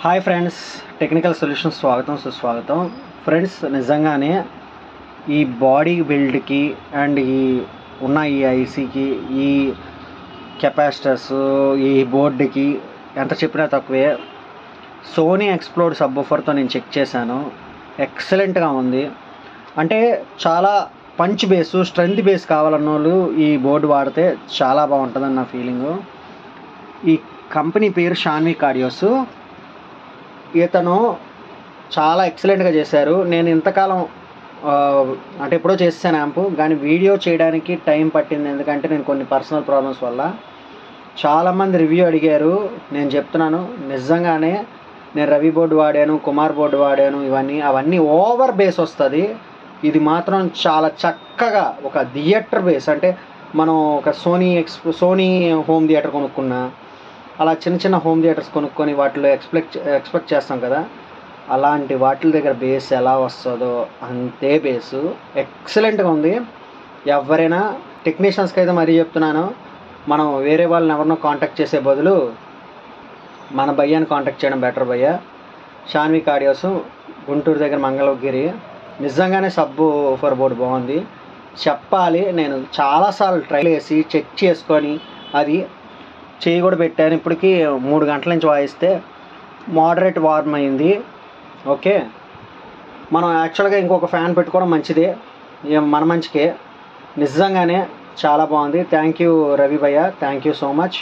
Hi friends, technical solutions స్వాగతం సుస్వాగతం. Friends, నిజంగానే ఈ బాడీ బిల్డ్కి అండ్ ఈ ఉన్న ఈ ఐసీకి, ఈ కెపాసిటర్స్, ఈ బోర్డుకి ఎంత చెప్పినా తక్కువే. సోనీ ఎక్స్ప్లోర్ సబ్వూఫర్తో నేను చెక్ చేశాను, ఎక్సలెంట్గా ఉంది. అంటే చాలా పంచ్ బేసు, స్ట్రెంత్ బేస్ కావాలన్న వాళ్ళు ఈ బోర్డు వాడితే చాలా బాగుంటుందని నా ఫీలింగు. ఈ కంపెనీ పేరు షాన్విక్ ఆడియోస్. ఇతను చాలా ఎక్సలెంట్గా చేశారు. నేను ఇంతకాలం అంటే ఎప్పుడో చేశాను యాంపు, కానీ వీడియో చేయడానికి టైం పట్టింది. ఎందుకంటే నేను కొన్ని పర్సనల్ ప్రాబ్లమ్స్ వల్ల. చాలామంది రివ్యూ అడిగారు. నేను చెప్తున్నాను, నిజంగానే నేను రవి బోర్డు వాడాను, కుమార్ బోర్డు వాడాను. అవన్నీ ఓవర్ బేస్ వస్తుంది. ఇది మాత్రం చాలా చక్కగా ఒక థియేటర్ బేస్. అంటే మనం ఒక సోనీ హోమ్ థియేటర్ కొనుక్కున్నా, అలా చిన్న చిన్న హోమ్ థియేటర్స్ కొనుక్కొని వాటిలో ఎక్స్పెక్ట్ చేస్తాం కదా, అలాంటి వాటి దగ్గర బేస్ ఎలా వస్తుందో అంతే బేసు. ఎక్సలెంట్గా ఉంది. ఎవరైనా టెక్నీషియన్స్కి అయితే మరీ చెప్తున్నాను, మనం వేరే వాళ్ళని ఎవరినో కాంటాక్ట్ చేసే బదులు మన భయ్యాన్ని కాంటాక్ట్ చేయడం బెటర్. భయ్య షాన్విక్ ఆడియోస్, గుంటూరు దగ్గర మంగళగిరి. నిజంగానే సబ్వూఫర్ బోర్డు బాగుంది చెప్పాలి. నేను చాలాసార్లు ట్రై చేసి చెక్ చేసుకొని అది చేయి కూడా పెట్టాను. ఇప్పటికీ 3 గంటల నుంచి వాయిస్తే మోడరేట్ వార్మ్ అయింది. ఓకే, మనం యాక్చువల్గా ఇంకొక ఫ్యాన్ పెట్టుకోవడం మంచిదే, మన మంచికే. నిజంగానే చాలా బాగుంది. థ్యాంక్ యూ రవి భయ్య, థ్యాంక్ యూ సో మచ్.